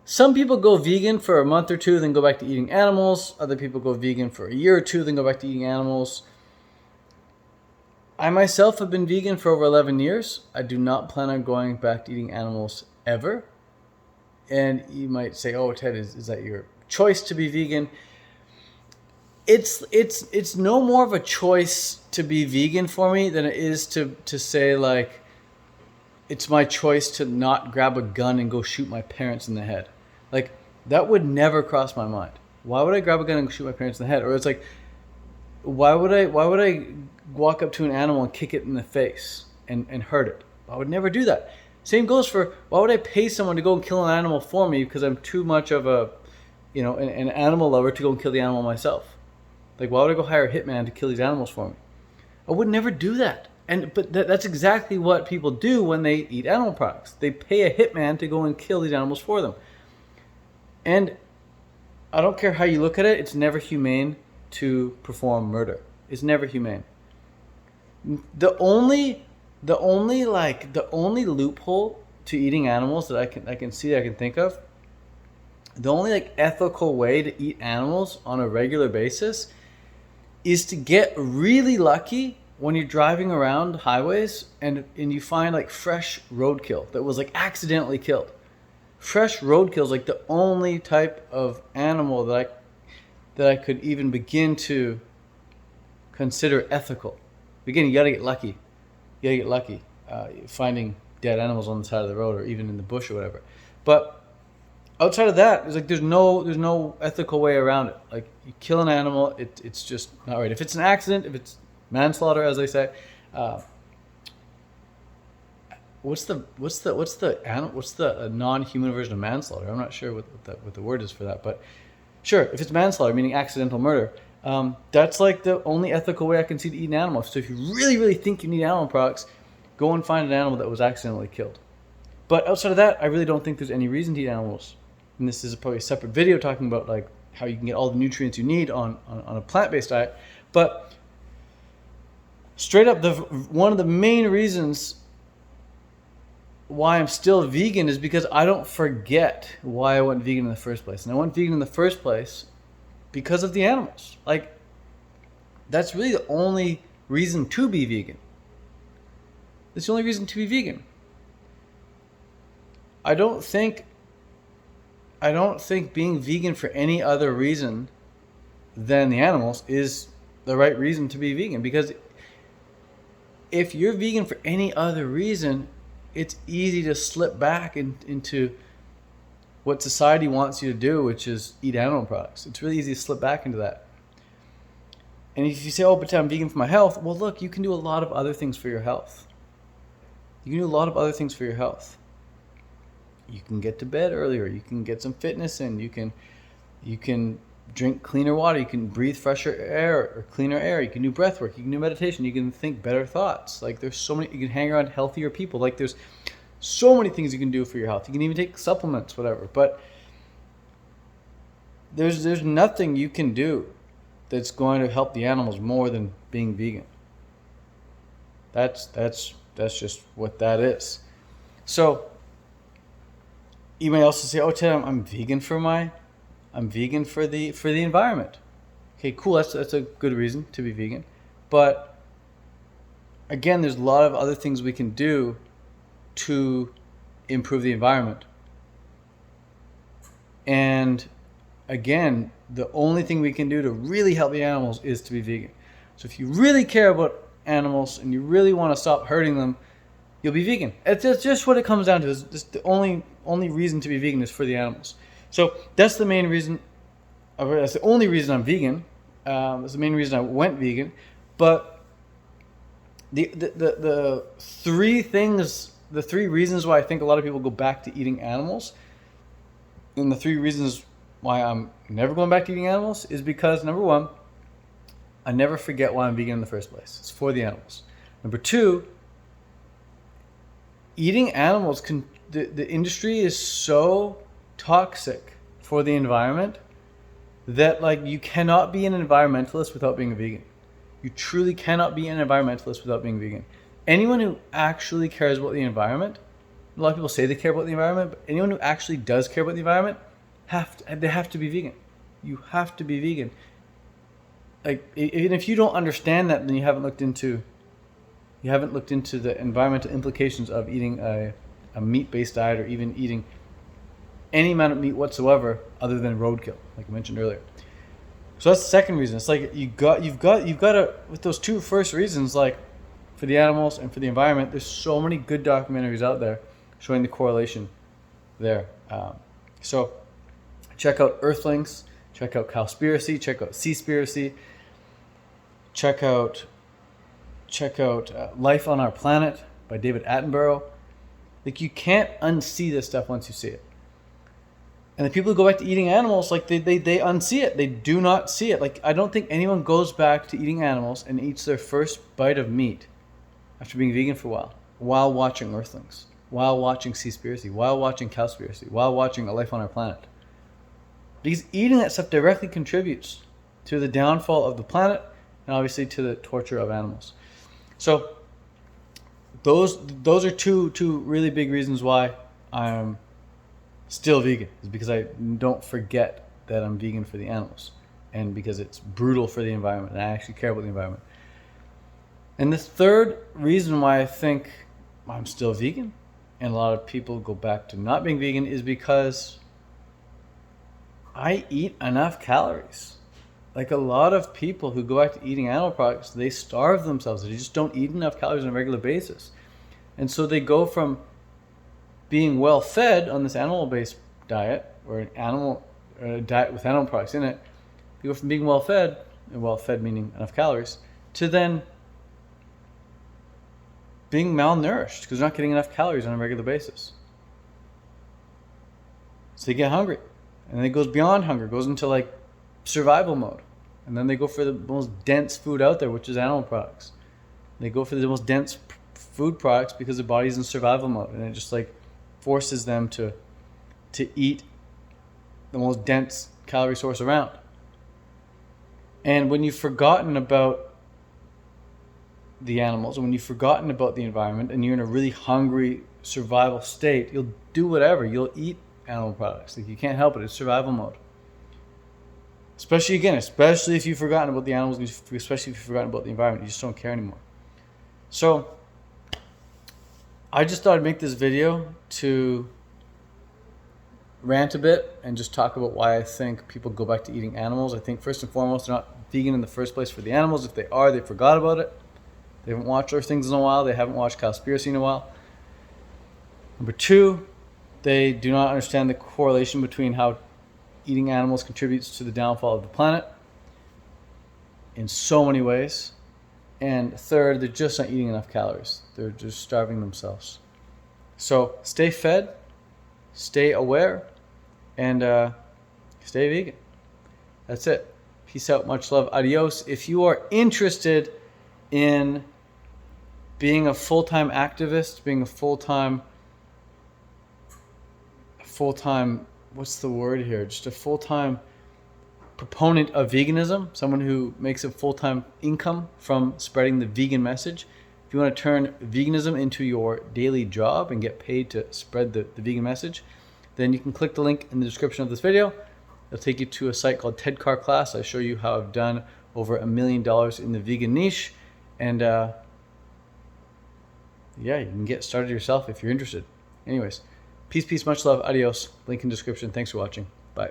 Some people go vegan for a month or two, then go back to eating animals. Other people go vegan for a year or two, then go back to eating animals. I myself have been vegan for over 11 years. I do not plan on going back to eating animals ever. And you might say, oh, Ted, is that your choice to be vegan? It's no more of a choice to be vegan for me than it is to say, like, it's my choice to not grab a gun and go shoot my parents in the head. Like, that would never cross my mind. Why would I grab a gun and shoot my parents in the head? Or it's like, why would I walk up to an animal and kick it in the face and hurt it? I would never do that. Same goes for, why would I pay someone to go and kill an animal for me because I'm too much of an animal lover to go and kill the animal myself? Like, why would I go hire a hitman to kill these animals for me? I would never do that. But that's exactly what people do when they eat animal products. They pay a hitman to go and kill these animals for them. And I don't care how you look at it, it's never humane to perform murder. It's never humane. The only loophole to eating animals that I can think of, the only like ethical way to eat animals on a regular basis is to get really lucky when you're driving around highways and you find like fresh roadkill that was like accidentally killed. Fresh roadkill is like the only type of animal that I could even begin to consider ethical. Again, you gotta get lucky. Finding dead animals on the side of the road or even in the bush or whatever. But outside of that, it's like there's no ethical way around it. Like, you kill an animal, it's just not right. If it's an accident, if it's manslaughter, as they say, what's the non-human version of manslaughter? I'm not sure what the word is for that, but sure, if it's manslaughter, meaning accidental murder, that's like the only ethical way I can see to eat an animal. So if you really, really think you need animal products, go and find an animal that was accidentally killed. But outside of that, I really don't think there's any reason to eat animals. And this is probably a separate video talking about like how you can get all the nutrients you need on a plant-based diet. But straight up, one of the main reasons why I'm still vegan is because I don't forget why I went vegan in the first place. And I went vegan in the first place because of the animals. Like, that's really the only reason to be vegan. That's the only reason to be vegan. I don't think being vegan for any other reason than the animals is the right reason to be vegan. Because if you're vegan for any other reason, it's easy to slip back into what society wants you to do, which is eat animal products. It's really easy to slip back into that. And if you say, oh, but I'm vegan for my health, well, look, you can do a lot of other things for your health. You can get to bed earlier. You can get some fitness in. You can drink cleaner water. You can breathe fresher air or cleaner air. You can do breath work. You can do meditation. You can think better thoughts. Like, there's so many. You can hang around healthier people. Like, there's so many things you can do for your health. You can even take supplements, whatever. But there's nothing you can do that's going to help the animals more than being vegan. That's just what that is. So you may also say, "Oh, Ted, I'm vegan for the environment." Okay, cool. That's a good reason to be vegan. But again, there's a lot of other things we can do to improve the environment. And again, the only thing we can do to really help the animals is to be vegan. So if you really care about animals and you really want to stop hurting them, you'll be vegan. It's just what it comes down to. Is just the only reason to be vegan is for the animals. So that's the main reason. That's the only reason I'm vegan. That's the main reason I went vegan. But the three things, the three reasons why I think a lot of people go back to eating animals, and the three reasons why I'm never going back to eating animals is because, number one, I never forget why I'm vegan in the first place. It's for the animals. Number two, eating animals the industry is so toxic for the environment that, like, you cannot be an environmentalist without being a vegan. You truly cannot be an environmentalist without being vegan. Anyone who actually cares about the environment A lot of people say they care about the environment, but anyone who actually does care about the environment, they have to be vegan. You have to be vegan. Like, even if you don't understand that, then you haven't looked into the environmental implications of eating a meat-based diet, or even eating any amount of meat whatsoever other than roadkill, like I mentioned earlier. So that's the second reason. It's like you've got to, with those two first reasons, like for the animals and for the environment, there's so many good documentaries out there showing the correlation there. So check out Earthlings, check out Cowspiracy, check out Seaspiracy, check out Life on Our Planet by David Attenborough. Like, you can't unsee this stuff once you see it. And the people who go back to eating animals, like they unsee it. They do not see it. Like, I don't think anyone goes back to eating animals and eats their first bite of meat after being vegan for a while watching Earthlings, while watching Seaspiracy, while watching Cowspiracy, while watching A Life on Our Planet. Because eating that stuff directly contributes to the downfall of the planet and obviously to the torture of animals. So those are two really big reasons why I'm still vegan, is because I don't forget that I'm vegan for the animals, and because it's brutal for the environment, and I actually care about the environment. And the third reason why I think I'm still vegan, and a lot of people go back to not being vegan, is because I eat enough calories. Like, a lot of people who go back to eating animal products, they starve themselves. They just don't eat enough calories on a regular basis. And so they go from being well fed on this animal-based diet, or a diet with animal products in it, they go from being well fed, and well fed meaning enough calories, to then being malnourished because they're not getting enough calories on a regular basis. So they get hungry, and then it goes beyond hunger, goes into like survival mode, and then they go for the most dense food out there, which is animal products. They go for the most dense food products because their body's in survival mode, and it just like forces them to eat the most dense calorie source around. And when you've forgotten about the animals, and when you've forgotten about the environment, and you're in a really hungry survival state, you'll do whatever. You'll eat animal products. Like, you can't help it. It's survival mode. Especially if you've forgotten about the animals, especially if you've forgotten about the environment, you just don't care anymore. So I just thought I'd make this video to rant a bit and just talk about why I think people go back to eating animals. I think first and foremost, they're not vegan in the first place for the animals. If they are, they forgot about it. They haven't watched Earthlings in a while. They haven't watched Cowspiracy in a while. Number two, they do not understand the correlation between how eating animals contributes to the downfall of the planet in so many ways. And third, they're just not eating enough calories. They're just starving themselves. So stay fed, stay aware, and stay vegan. That's it. Peace out. Much love. Adios. If you are interested in being a full-time activist, being a full-time, what's the word here? Just a full-time proponent of veganism, someone who makes a full-time income from spreading the vegan message. If you want to turn veganism into your daily job and get paid to spread the vegan message, then you can click the link in the description of this video. It'll take you to a site called TED Car Class. I show you how I've done over $1 million in the vegan niche. And yeah, you can get started yourself if you're interested. Anyways, peace, much love, adios. Link in description. Thanks for watching. Bye.